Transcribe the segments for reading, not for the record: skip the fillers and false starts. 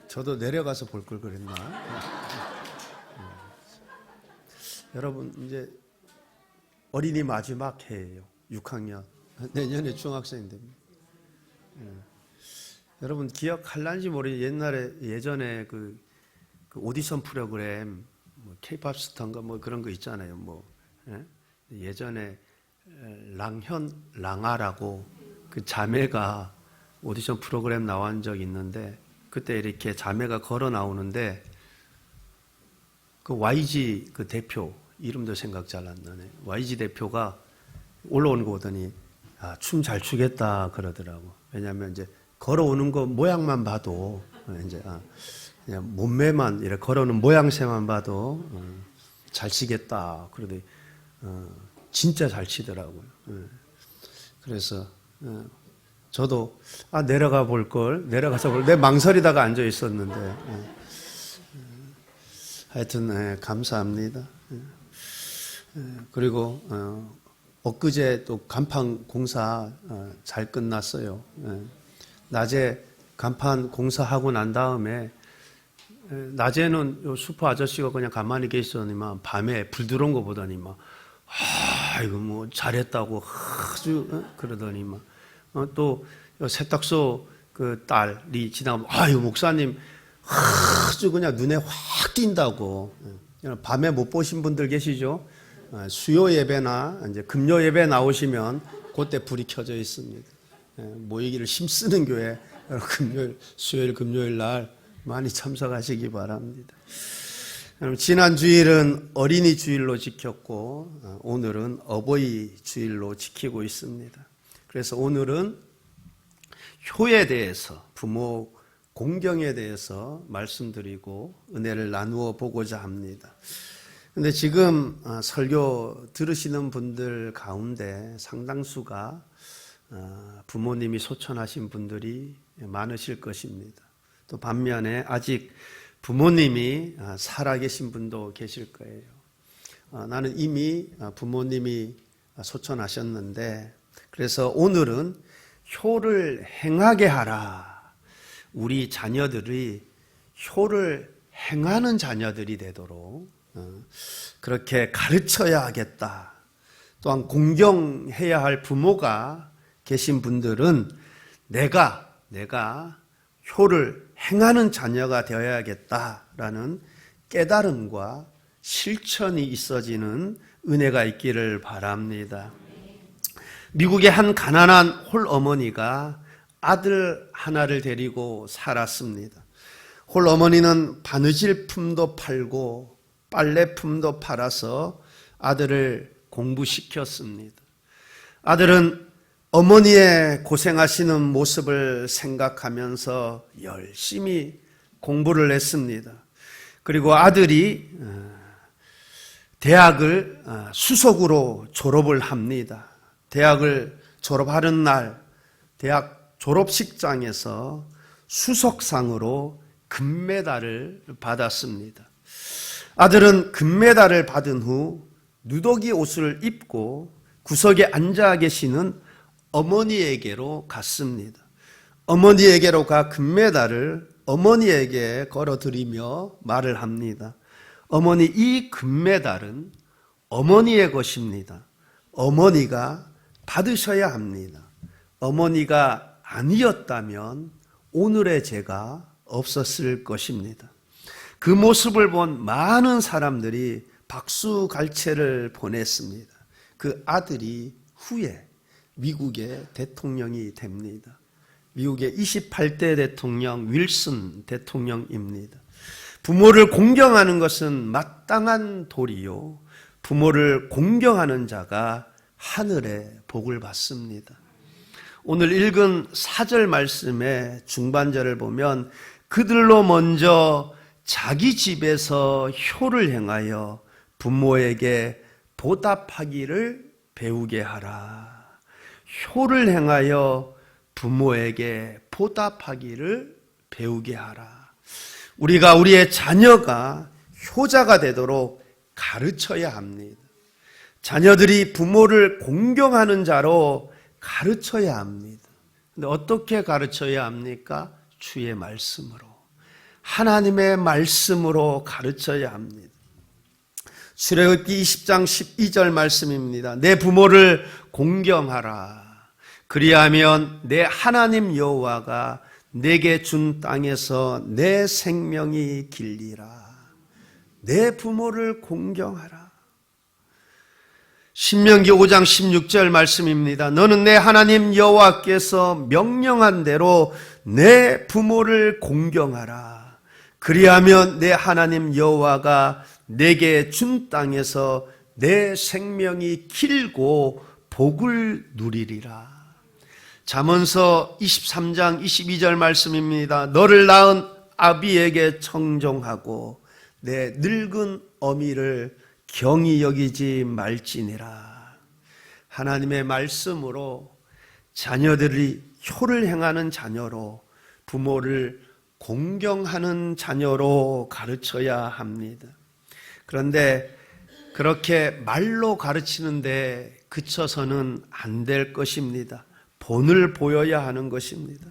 저도 내려가서 볼 걸 그랬나? 여러분, 이제 어린이 마지막 해예요. 6학년. 내년에 중학생 됩니다. 여러분 기억할란지 모르겠는데 예전에 그 오디션 프로그램 뭐 K-팝 스타인가 뭐 그런 거 있잖아요. 뭐 예전에 랑아라고 그 자매가 오디션 프로그램 나온 적 있는데 그때 이렇게 자매가 걸어 나오는데 그 YG 그 대표 이름도 생각 잘 안 나네. YG 대표가 올라오는 거 보더니 춤 잘 추겠다 그러더라고. 왜냐하면 이제 걸어오는 거 모양만 봐도 이제 그냥 몸매만 이렇게 걸어오는 모양새만 봐도 잘 치겠다. 그러더니 진짜 잘 치더라고요. 그래서 저도 내려가 볼 걸 내려가서 내 망설이다가 앉아 있었는데 하여튼 감사합니다. 그리고 엊그제 또 간판 공사 잘 끝났어요. 낮에 간판 공사하고 난 다음에 낮에는 요 슈퍼 아저씨가 그냥 가만히 계시더니만 밤에 불 들어온 거 보더니 막 이거 뭐 잘했다고 아주 그러더니만 또 세탁소 그 딸이 지나가면 이거 목사님 아주 그냥 눈에 확 띈다고. 밤에 못 보신 분들 계시죠? 수요 예배나 이제 금요 예배 나오시면 그때 불이 켜져 있습니다. 모이기를 힘쓰는 교회 수요일 금요일 날 많이 참석하시기 바랍니다. 지난 주일은 어린이 주일로 지켰고 오늘은 어버이 주일로 지키고 있습니다. 그래서 오늘은 효에 대해서 부모 공경에 대해서 말씀드리고 은혜를 나누어 보고자 합니다. 근데 지금 설교 들으시는 분들 가운데 상당수가 부모님이 소천하신 분들이 많으실 것입니다. 또 반면에 아직 부모님이 살아계신 분도 계실 거예요. 나는 이미 부모님이 소천하셨는데 그래서 오늘은 효를 행하게 하라. 우리 자녀들이 효를 행하는 자녀들이 되도록 그렇게 가르쳐야 하겠다. 또한 공경해야 할 부모가 계신 분들은 내가 효를 행하는 자녀가 되어야겠다라는 깨달음과 실천이 있어지는 은혜가 있기를 바랍니다. 미국의 한 가난한 홀어머니가 아들 하나를 데리고 살았습니다. 홀어머니는 바느질품도 팔고 빨래품도 팔아서 아들을 공부시켰습니다. 아들은 어머니의 고생하시는 모습을 생각하면서 열심히 공부를 했습니다. 그리고 아들이 대학을 수석으로 졸업을 합니다. 대학을 졸업하는 날 대학 졸업식장에서 수석상으로 금메달을 받았습니다. 아들은 금메달을 받은 후 누더기 옷을 입고 구석에 앉아 계시는 어머니에게로 갔습니다. 어머니에게로 가 금메달을 어머니에게 걸어드리며 말을 합니다. 어머니, 이 금메달은 어머니의 것입니다. 어머니가 받으셔야 합니다. 어머니가 아니었다면 오늘의 제가 없었을 것입니다. 그 모습을 본 많은 사람들이 박수갈채를 보냈습니다. 그 아들이 후에 미국의 대통령이 됩니다. 미국의 28대 대통령 윌슨 대통령입니다. 부모를 공경하는 것은 마땅한 도리요. 부모를 공경하는 자가 하늘의 복을 받습니다. 오늘 읽은 4절 말씀의 중반절을 보면 그들로 먼저 자기 집에서 효를 행하여 부모에게 보답하기를 배우게 하라. 효를 행하여 부모에게 보답하기를 배우게 하라. 우리가 우리의 자녀가 효자가 되도록 가르쳐야 합니다. 자녀들이 부모를 공경하는 자로 가르쳐야 합니다. 근데 어떻게 가르쳐야 합니까? 주의 말씀으로. 하나님의 말씀으로 가르쳐야 합니다. 출애굽기 20장 12절 말씀입니다. 내 부모를 공경하라. 그리하면 내 하나님 여호와가 내게 준 땅에서 내 생명이 길리라. 내 부모를 공경하라. 신명기 5장 16절 말씀입니다. 너는 내 하나님 여호와께서 명령한 대로 내 부모를 공경하라. 그리하면 내 하나님 여호와가 내게 준 땅에서 내 생명이 길고 복을 누리리라. 잠언서 23장 22절 말씀입니다. 너를 낳은 아비에게 청종하고 내 늙은 어미를 경히 여기지 말지니라. 하나님의 말씀으로 자녀들이 효를 행하는 자녀로, 부모를 공경하는 자녀로 가르쳐야 합니다. 그런데 그렇게 말로 가르치는데 그쳐서는 안 될 것입니다. 본을 보여야 하는 것입니다.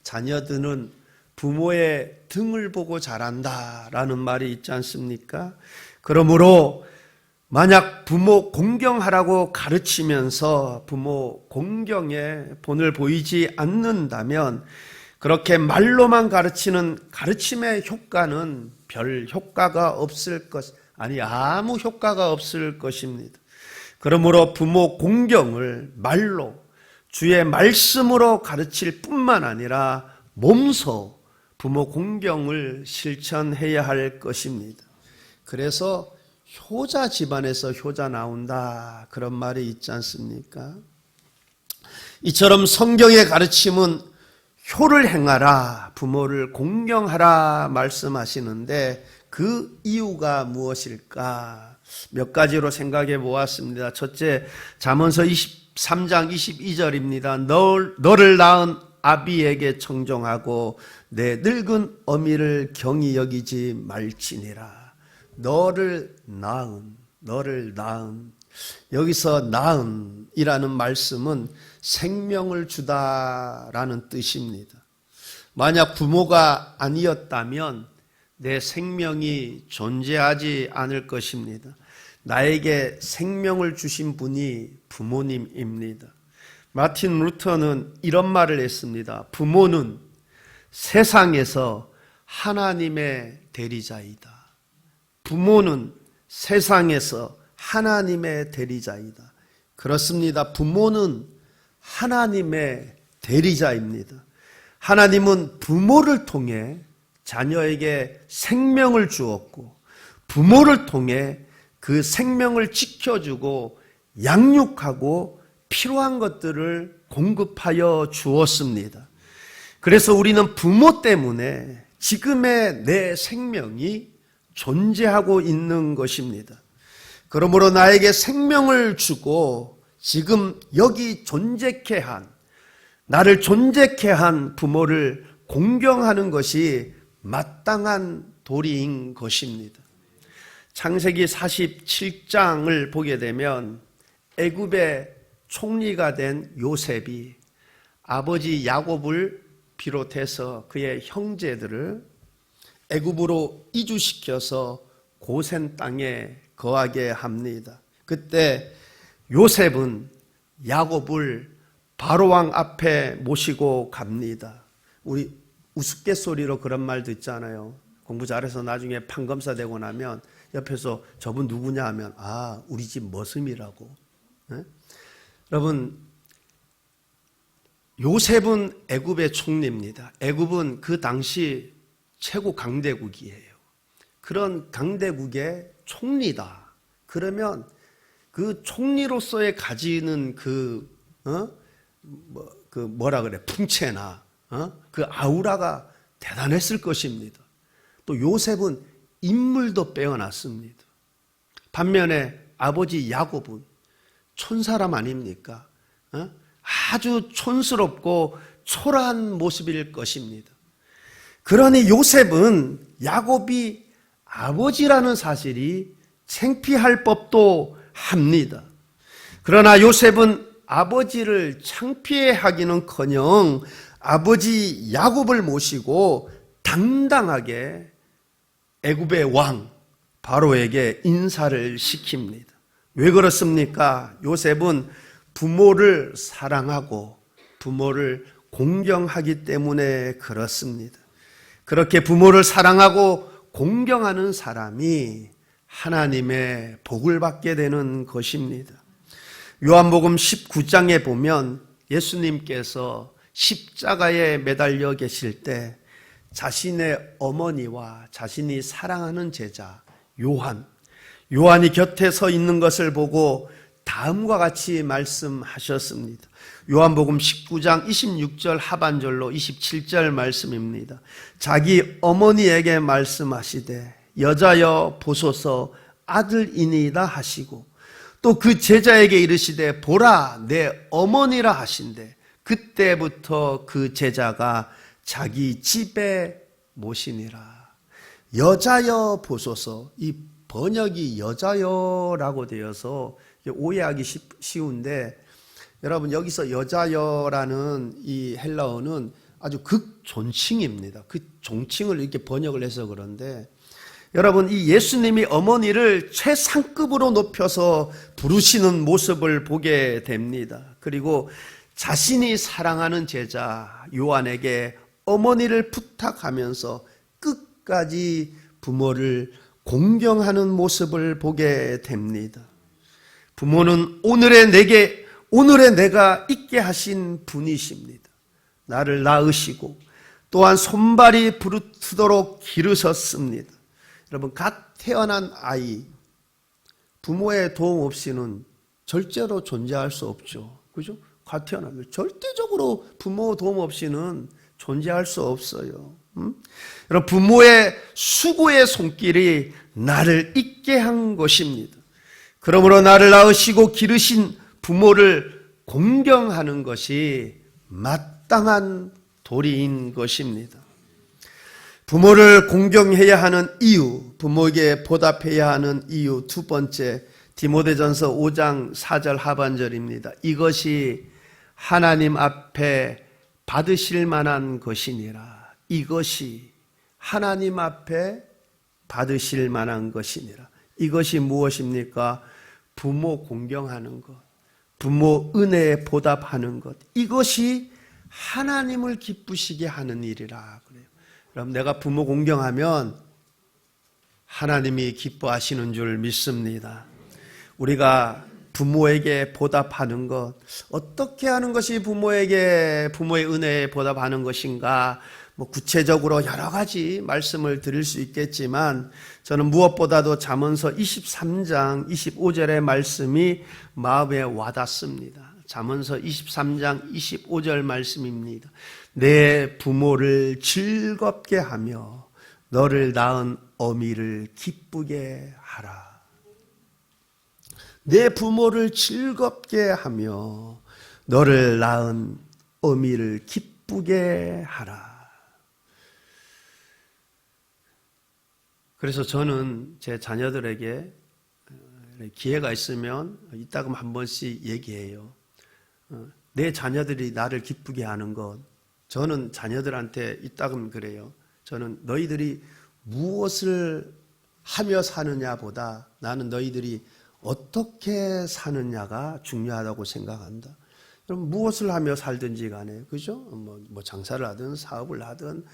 자녀들은 부모의 등을 보고 자란다라는 말이 있지 않습니까? 그러므로 만약 부모 공경하라고 가르치면서 부모 공경에 본을 보이지 않는다면 그렇게 말로만 가르치는 가르침의 효과는 별 효과가 없을 것, 아무 효과가 없을 것입니다. 그러므로 부모 공경을 말로 주의 말씀으로 가르칠 뿐만 아니라 몸소 부모 공경을 실천해야 할 것입니다. 그래서 효자 집안에서 효자 나온다, 그런 말이 있지 않습니까? 이처럼 성경의 가르침은 효를 행하라, 부모를 공경하라 말씀하시는데 그 이유가 무엇일까? 몇 가지로 생각해 보았습니다. 첫째, 잠언서 23장 22절입니다. 너를 낳은 아비에게 청종하고 내 늙은 어미를 경히 여기지 말지니라. 너를 낳은. 여기서 낳은이라는 말씀은 생명을 주다라는 뜻입니다. 만약 부모가 아니었다면 내 생명이 존재하지 않을 것입니다. 나에게 생명을 주신 분이 부모님입니다. 마틴 루터는 이런 말을 했습니다. 부모는 세상에서 하나님의 대리자이다. 부모는 세상에서 하나님의 대리자이다. 그렇습니다. 부모는 하나님의 대리자입니다. 하나님은 부모를 통해 자녀에게 생명을 주었고 부모를 통해 그 생명을 지켜주고 양육하고 필요한 것들을 공급하여 주었습니다. 그래서 우리는 부모 때문에 지금의 내 생명이 존재하고 있는 것입니다. 그러므로 나에게 생명을 주고 지금 여기 존재케 한, 나를 존재케 한 부모를 공경하는 것이 마땅한 도리인 것입니다. 창세기 47장을 보게 되면 애굽의 총리가 된 요셉이 아버지 야곱을 비롯해서 그의 형제들을 애굽으로 이주시켜서 고센 땅에 거하게 합니다. 그때 요셉은 야곱을 바로왕 앞에 모시고 갑니다. 우리 우스갯소리로 그런 말도 있잖아요. 공부 잘해서 나중에 판검사 되고 나면 옆에서 저분 누구냐 하면 우리 집 머슴이라고. 네? 여러분, 요셉은 애굽의 총리입니다. 애굽은 그 당시 최고 강대국이에요. 그런 강대국의 총리다. 그러면 그 총리로서의 가지는 풍채나 그 아우라가 대단했을 것입니다. 또 요셉은 인물도 빼어났습니다. 반면에 아버지 야곱은 촌사람 아닙니까? 아주 촌스럽고 초라한 모습일 것입니다. 그러니 요셉은 야곱이 아버지라는 사실이 창피할 법도 합니다. 그러나 요셉은 아버지를 창피해 하기는커녕 아버지 야곱을 모시고 당당하게 애굽의 왕 바로에게 인사를 시킵니다. 왜 그렇습니까? 요셉은 부모를 사랑하고 부모를 공경하기 때문에 그렇습니다. 그렇게 부모를 사랑하고 공경하는 사람이 하나님의 복을 받게 되는 것입니다. 요한복음 19장에 보면 예수님께서 십자가에 매달려 계실 때 자신의 어머니와 자신이 사랑하는 제자 요한이 곁에 서 있는 것을 보고 다음과 같이 말씀하셨습니다. 요한복음 19장 26절 하반절로 27절 말씀입니다. 자기 어머니에게 말씀하시되 여자여 보소서 아들이니이다 하시고 또 그 제자에게 이르시되 보라 내 어머니라 하신대 그때부터 그 제자가 자기 집에 모시니라. 여자여 보소서, 이 번역이 여자여라고 되어서 오해하기 쉬운데 여러분 여기서 여자여라는 이 헬라어는 아주 극존칭입니다. 그 존칭을 이렇게 번역을 해서 그런데 여러분 이 예수님이 어머니를 최상급으로 높여서 부르시는 모습을 보게 됩니다. 그리고 자신이 사랑하는 제자 요한에게 어머니를 부탁하면서 끝까지 부모를 공경하는 모습을 보게 됩니다. 부모는 오늘의 내가 있게 하신 분이십니다. 나를 낳으시고 또한 손발이 부르트도록 기르셨습니다. 여러분 갓 태어난 아이 부모의 도움 없이는 절대로 존재할 수 없죠. 그죠? 갓 태어나면 절대적으로 부모 도움 없이는 존재할 수 없어요. 여러분 부모의 수고의 손길이 나를 있게 한 것입니다. 그러므로 나를 낳으시고 기르신 부모를 공경하는 것이 마땅한 도리인 것입니다. 부모를 공경해야 하는 이유, 부모에게 보답해야 하는 이유 두 번째, 디모데전서 5장 4절 하반절입니다. 이것이 하나님 앞에 받으실 만한 것이니라. 이것이 하나님 앞에 받으실 만한 것이니라. 이것이 무엇입니까? 부모 공경하는 것, 부모 은혜에 보답하는 것. 이것이 하나님을 기쁘시게 하는 일이라 그래요. 그럼 내가 부모 공경하면 하나님이 기뻐하시는 줄 믿습니다. 우리가 부모에게 보답하는 것, 어떻게 하는 것이 부모의 은혜에 보답하는 것인가? 구체적으로 여러 가지 말씀을 드릴 수 있겠지만 저는 무엇보다도 잠언서 23장 25절의 말씀이 마음에 와닿습니다. 잠언서 23장 25절 말씀입니다. 내 부모를 즐겁게 하며 너를 낳은 어미를 기쁘게 하라. 내 부모를 즐겁게 하며 너를 낳은 어미를 기쁘게 하라. 그래서 저는 제 자녀들에게 기회가 있으면 이따금 한 번씩 얘기해요. 내 자녀들이 나를 기쁘게 하는 것, 저는 자녀들한테 이따금 그래요. 저는 너희들이 무엇을 하며 사느냐보다 나는 너희들이 어떻게 사느냐가 중요하다고 생각한다. 그럼 무엇을 하며 살든지 간에, 그죠? 뭐 장사를 하든 사업을 하든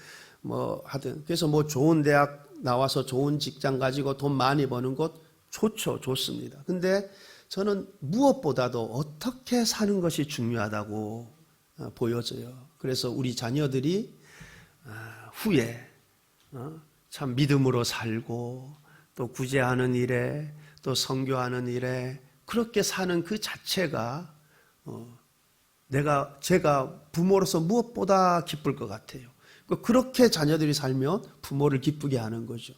하든. 그래서 좋은 대학 나와서 좋은 직장 가지고 돈 많이 버는 것 좋죠. 좋습니다. 근데 저는 무엇보다도 어떻게 사는 것이 중요하다고 보여져요. 그래서 우리 자녀들이 후에 참 믿음으로 살고 또 구제하는 일에 또 선교하는 일에 그렇게 사는 그 자체가 제가 부모로서 무엇보다 기쁠 것 같아요. 그렇게 자녀들이 살면 부모를 기쁘게 하는 거죠.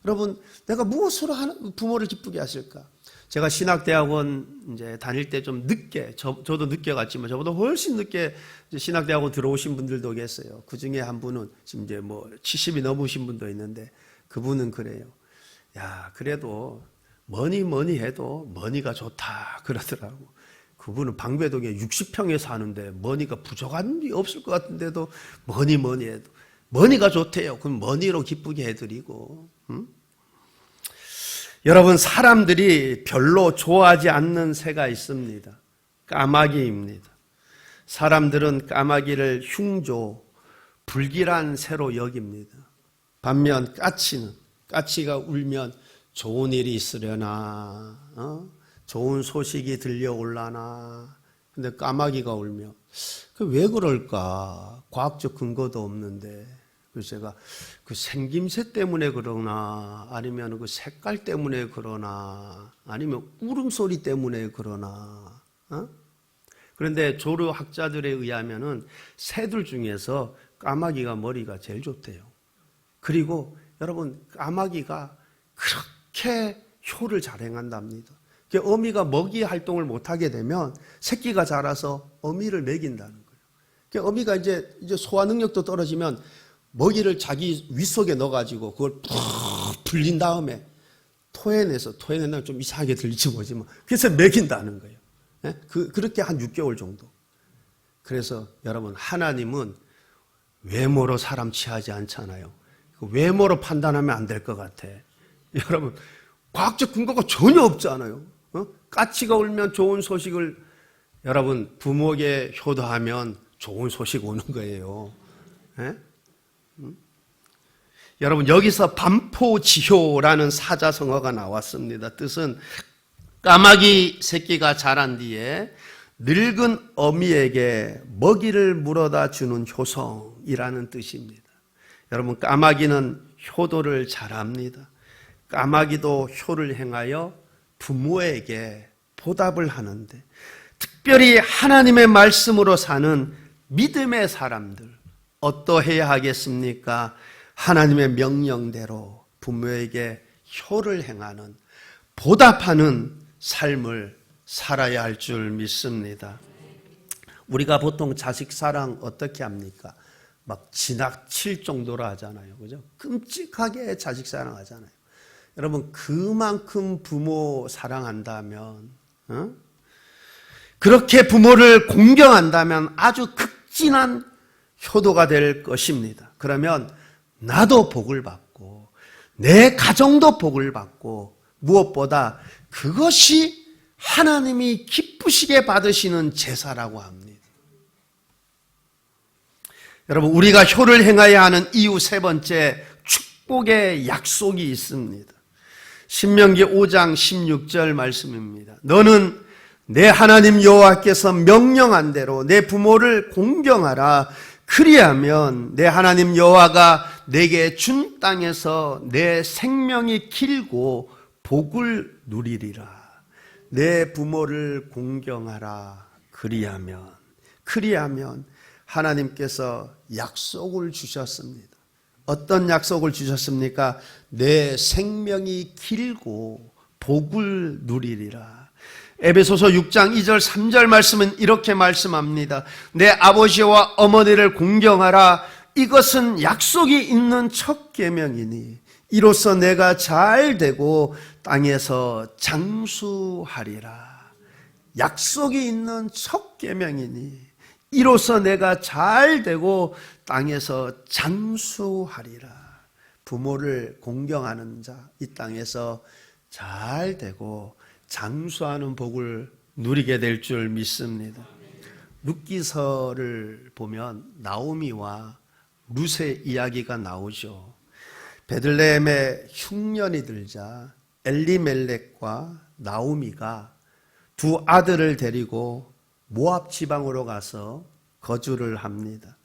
여러분, 내가 무엇으로 부모를 기쁘게 하실까? 제가 신학대학원 이제 다닐 때 좀 늦게, 저도 늦게 갔지만 저보다 훨씬 늦게 신학대학원 들어오신 분들도 계세요. 그 중에 한 분은 지금 이제 70이 넘으신 분도 있는데 그분은 그래요. 야, 그래도 뭐니 해도 머니가 좋다 그러더라고. 그분은 방배동에 60평에 사는데 머니가 부족한 게 없을 것 같은데도 뭐니 해도 머니가 좋대요. 그럼 머니로 기쁘게 해드리고. 여러분, 사람들이 별로 좋아하지 않는 새가 있습니다. 까마귀입니다. 사람들은 까마귀를 흉조, 불길한 새로 여깁니다. 반면 까치가 울면 좋은 일이 있으려나, 좋은 소식이 들려올라나. 근데 까마귀가 울면 왜 그럴까? 과학적 근거도 없는데. 그래서 제가 그 생김새 때문에 그러나, 아니면 그 색깔 때문에 그러나, 아니면 울음소리 때문에 그러나. 그런데 조류학자들에 의하면은 새들 중에서 까마귀가 머리가 제일 좋대요. 그리고 여러분, 까마귀가 그렇게 효를 잘 행한답니다. 어미가 먹이 활동을 못하게 되면 새끼가 자라서 어미를 먹인다는 거예요. 어미가 이제 소화 능력도 떨어지면 먹이를 자기 윗속에 넣어가지고 그걸 푹 불린 다음에 토해내면 좀 이상하게 들리지 뭐지만 그래서 먹인다는 거예요. 그렇게 한 6개월 정도. 그래서 여러분, 하나님은 외모로 사람 취하지 않잖아요. 외모로 판단하면 안 될 것 같아. 여러분, 과학적 근거가 전혀 없잖아요. 까치가 울면 좋은 소식을, 여러분, 부모에게 효도하면 좋은 소식 오는 거예요. 여러분, 여기서 반포지효라는 사자성어가 나왔습니다. 뜻은 까마귀 새끼가 자란 뒤에 늙은 어미에게 먹이를 물어다 주는 효성이라는 뜻입니다. 여러분, 까마귀는 효도를 잘합니다. 까마귀도 효를 행하여 부모에게 보답을 하는데, 특별히 하나님의 말씀으로 사는 믿음의 사람들 어떠해야 하겠습니까? 하나님의 명령대로 부모에게 효를 행하는, 보답하는 삶을 살아야 할 줄 믿습니다. 우리가 보통 자식 사랑 어떻게 합니까? 막 지나칠 정도로 하잖아요. 그죠? 끔찍하게 자식 사랑하잖아요. 여러분, 그만큼 부모 사랑한다면, 그렇게 부모를 공경한다면 아주 극진한 효도가 될 것입니다. 그러면 나도 복을 받고 내 가정도 복을 받고, 무엇보다 그것이 하나님이 기쁘시게 받으시는 제사라고 합니다. 여러분, 우리가 효를 행해야 하는 이유 세 번째, 축복의 약속이 있습니다. 신명기 5장 16절 말씀입니다. 너는 내 하나님 여호와께서 명령한 대로 내 부모를 공경하라. 그리하면 내 하나님 여호와가 내게 준 땅에서 내 생명이 길고 복을 누리리라. 내 부모를 공경하라. 그리하면 하나님께서 약속을 주셨습니다. 어떤 약속을 주셨습니까? 내 생명이 길고 복을 누리리라. 에베소서 6장 2절 3절 말씀은 이렇게 말씀합니다. 내 아버지와 어머니를 공경하라. 이것은 약속이 있는 첫 계명이니 이로써 내가 잘 되고 땅에서 장수하리라. 약속이 있는 첫 계명이니 이로써 내가 잘 되고 땅에서 장수하리라. 부모를 공경하는 자, 이 땅에서 잘 되고 장수하는 복을 누리게 될 줄 믿습니다. 룻기서를 보면 나오미와 룻의 이야기가 나오죠. 베들레헴에 흉년이 들자 엘리멜렉과 나오미가 두 아들을 데리고 모압 지방으로 가서 거주를 합니다.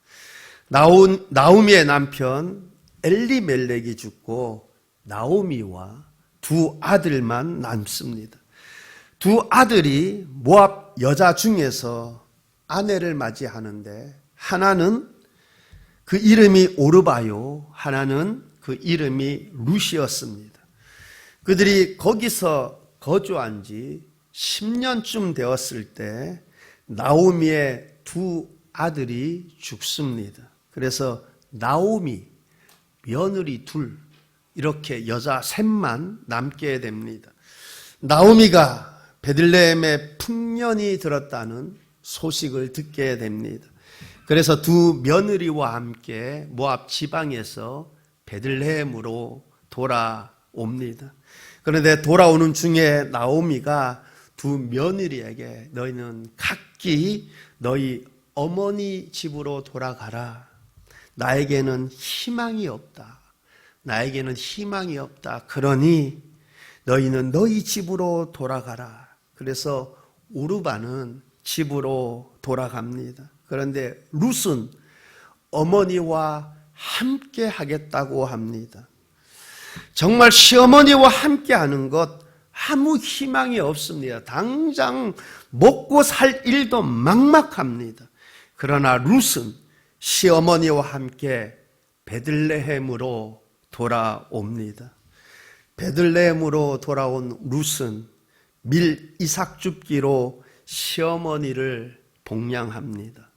나오미의 남편 엘리멜렉이 죽고 나오미와 두 아들만 남습니다. 두 아들이 모압 여자 중에서 아내를 맞이하는데, 하나는 그 이름이 오르바요, 하나는 그 이름이 룻이었습니다. 그들이 거기서 거주한 지 10년쯤 되었을 때 나오미의 두 아들이 죽습니다. 그래서 나오미, 며느리 둘, 이렇게 여자 셋만 남게 됩니다. 나오미가 베들레헴에 풍년이 들었다는 소식을 듣게 됩니다. 그래서 두 며느리와 함께 모압 지방에서 베들레헴으로 돌아옵니다. 그런데 돌아오는 중에 나오미가 두 며느리에게 너희는 각기 너희 어머니 집으로 돌아가라. 나에게는 희망이 없다. 나에게는 희망이 없다. 그러니 너희는 너희 집으로 돌아가라. 그래서 오르바는 집으로 돌아갑니다. 그런데 룻은 어머니와 함께 하겠다고 합니다. 정말 시어머니와 함께 하는 것 아무 희망이 없습니다. 당장 먹고 살 일도 막막합니다. 그러나 룻은 시어머니와 함께 베들레헴으로 돌아옵니다. 베들레헴으로 돌아온 룻은 밀 이삭 줍기로 시어머니를 복양합니다.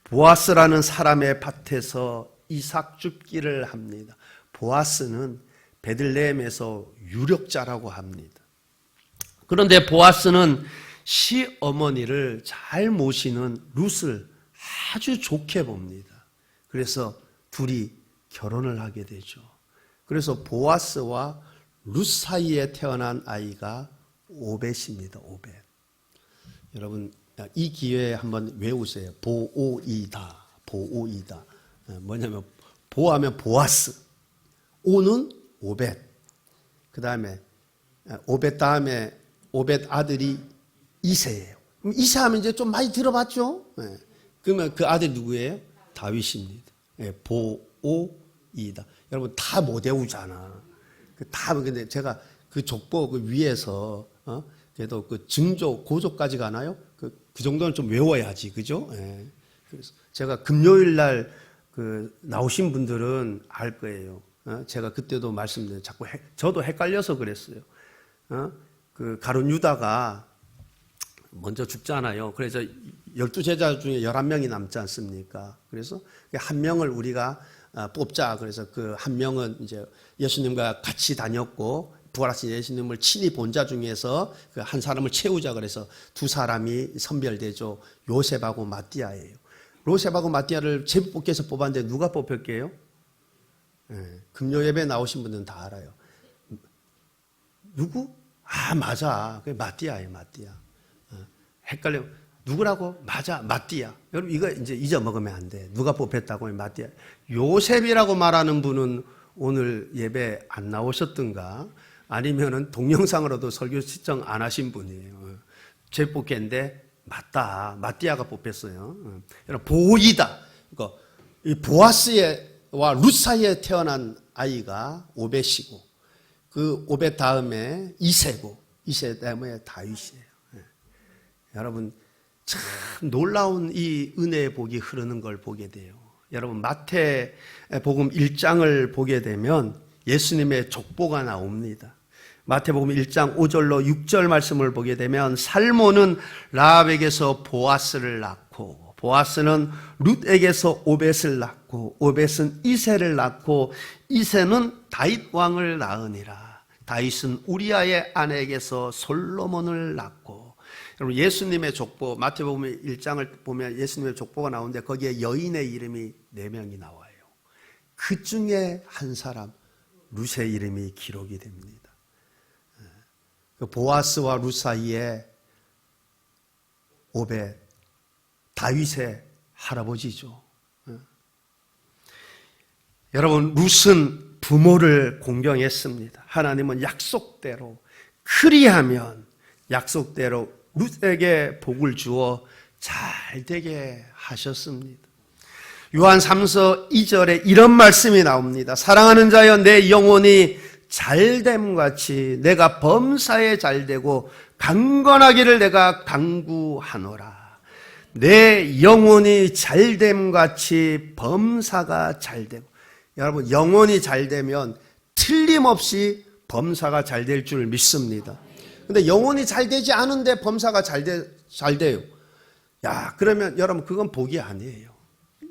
보아스라는 사람의 밭에서 이삭 줍기를 합니다. 보아스는 베들레헴에서 유력자라고 합니다. 그런데 보아스는 시어머니를 잘 모시는 룻을 아주 좋게 봅니다. 그래서 둘이 결혼을 하게 되죠. 그래서 보아스와 룻 사이에 태어난 아이가 오벳입니다. 오벳. 여러분 이 기회에 한번 외우세요. 보오이다. 보오이다. 뭐냐면 보하면 보아스, 오는 오벳. 그 다음에 오벳 다음에 오벳 아들이 이새예요. 이새하면 이제 좀 많이 들어봤죠? 그러면 그 아들이 누구예요? 다윗입니다. 보오이다. 여러분 다 못 외우잖아. 다 근데 제가 그 족보 그 위에서 그래도 그 증조 고조까지 가나요? 그 정도는 좀 외워야지, 그죠? 그래서 제가 금요일 날 그 나오신 분들은 알 거예요. 제가 그때도 말씀드렸어요. 자꾸 저도 헷갈려서 그랬어요. 그 가룟 유다가 먼저 죽잖아요. 그래서 12제자 중에 11명이 남지 않습니까? 그래서 한 명을 우리가 뽑자. 그래서 그 한 명은 이제 예수님과 같이 다녔고 부활하신 예수님을 친히 본 자 중에서 그 한 사람을 채우자. 그래서 두 사람이 선별되죠. 요셉하고 마띠아예요. 요셉하고 마띠아를 제비뽑기에서 뽑았는데 누가 뽑혔게요? 금요 예배 나오신 분들은 다 알아요. 누구? 아, 맞아. 그게 마띠아예요, 마띠아. 헷갈려. 누구라고? 맞아, 마띠아. 여러분, 이거 이제 잊어먹으면 안 돼. 누가 뽑혔다고? 마띠아. 요셉이라고 말하는 분은 오늘 예배 안 나오셨던가? 아니면은 동영상으로도 설교 시청 안 하신 분이에요. 제 뽑기인데, 맞다. 마띠아가 뽑혔어요. 여러분, 보이다. 그러니까 이 보아스와 룻 사이에 태어난 아이가 오벳이고, 그 오벳 다음에 이새고, 이새 다음에 다윗이에요. 여러분, 참 놀라운 이 은혜의 복이 흐르는 걸 보게 돼요. 여러분, 마태복음 1장을 보게 되면 예수님의 족보가 나옵니다. 마태복음 1장 5절로 6절 말씀을 보게 되면 살모는 라합에게서 보아스를 낳고 보아스는 룻에게서 오벳을 낳고 오벳은 이새를 낳고 이새는 다윗 왕을 낳으니라. 다윗은 우리아의 아내에게서 솔로몬을 낳고. 여러분, 예수님의 족보 마태복음 1장을 보면 예수님의 족보가 나오는데 거기에 여인의 이름이 4명이 나와요. 그 중에 한 사람 룻의 이름이 기록이 됩니다. 그 보아스와 룻 사이에 오벳, 다윗의 할아버지죠. 여러분, 룻은 부모를 공경했습니다. 하나님은 약속대로 그리하면 약속대로 룻에게 복을 주어 잘 되게 하셨습니다. 요한 3서 2절에 이런 말씀이 나옵니다. 사랑하는 자여 내 영혼이 잘됨같이 내가 범사에 잘되고 강건하기를 내가 간구하노라. 내 영혼이 잘됨같이 범사가 잘되고. 여러분, 영혼이 잘되면 틀림없이 범사가 잘될 줄 믿습니다. 근데 영혼이 잘되지 않은데 범사가 잘돼요. 야, 그러면 여러분 그건 복이 아니에요.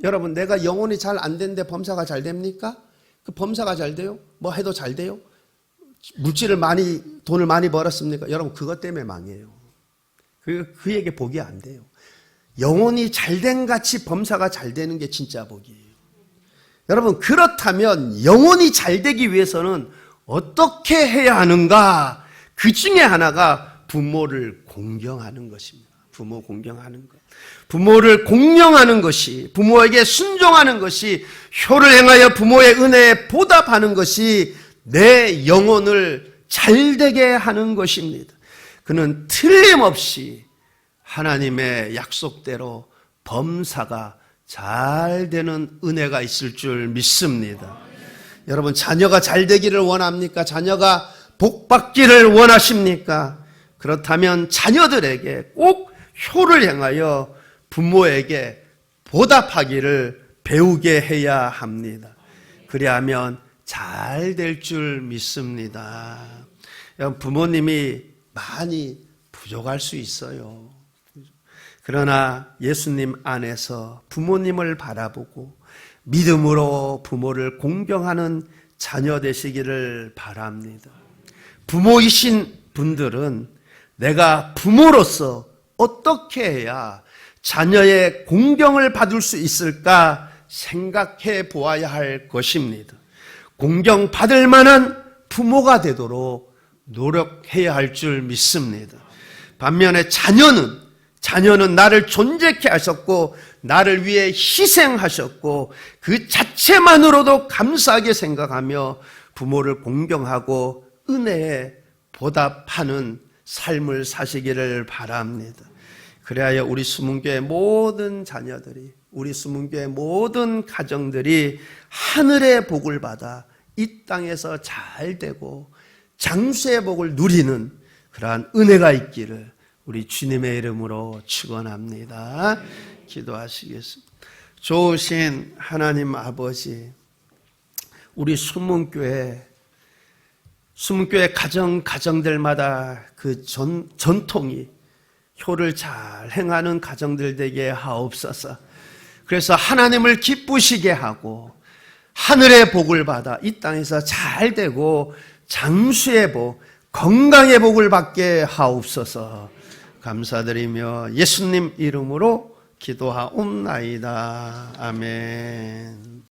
여러분, 내가 영혼이 잘 안 되는데 범사가 잘 됩니까? 그 범사가 잘 돼요? 뭐 해도 잘 돼요? 돈을 많이 벌었습니까? 여러분, 그것 때문에 망해요. 그에게 복이 안 돼요. 영혼이 잘된 같이 범사가 잘 되는 게 진짜 복이에요. 여러분, 그렇다면 영혼이 잘 되기 위해서는 어떻게 해야 하는가? 그 중에 하나가 부모를 공경하는 것입니다. 부모 공경하는 것. 부모를 공경하는 것이, 부모에게 순종하는 것이, 효를 행하여 부모의 은혜에 보답하는 것이 내 영혼을 잘되게 하는 것입니다. 그는 틀림없이 하나님의 약속대로 범사가 잘 되는 은혜가 있을 줄 믿습니다. 여러분, 자녀가 잘 되기를 원합니까? 자녀가 복 받기를 원하십니까? 그렇다면 자녀들에게 꼭 효를 행하여 부모에게 보답하기를 배우게 해야 합니다. 그리하면 잘 될 줄 믿습니다. 부모님이 많이 부족할 수 있어요. 그러나 예수님 안에서 부모님을 바라보고 믿음으로 부모를 공경하는 자녀 되시기를 바랍니다. 부모이신 분들은 내가 부모로서 어떻게 해야 자녀의 공경을 받을 수 있을까 생각해 보아야 할 것입니다. 공경받을 만한 부모가 되도록 노력해야 할 줄 믿습니다. 반면에 자녀는 나를 존재케 하셨고 나를 위해 희생하셨고 그 자체만으로도 감사하게 생각하며 부모를 공경하고 은혜에 보답하는 삶을 사시기를 바랍니다. 그래야 우리 수문교의 모든 자녀들이, 우리 수문교의 모든 가정들이 하늘의 복을 받아 이 땅에서 잘 되고 장수의 복을 누리는 그러한 은혜가 있기를 우리 주님의 이름으로 축원합니다. 기도하시겠습니다. 좋으신 하나님 아버지, 우리 수문교회 가정들마다 그 전통이 효를 잘 행하는 가정들 되게 하옵소서. 그래서 하나님을 기쁘시게 하고 하늘의 복을 받아 이 땅에서 잘 되고 장수의 복, 건강의 복을 받게 하옵소서. 감사드리며 예수님 이름으로 기도하옵나이다. 아멘.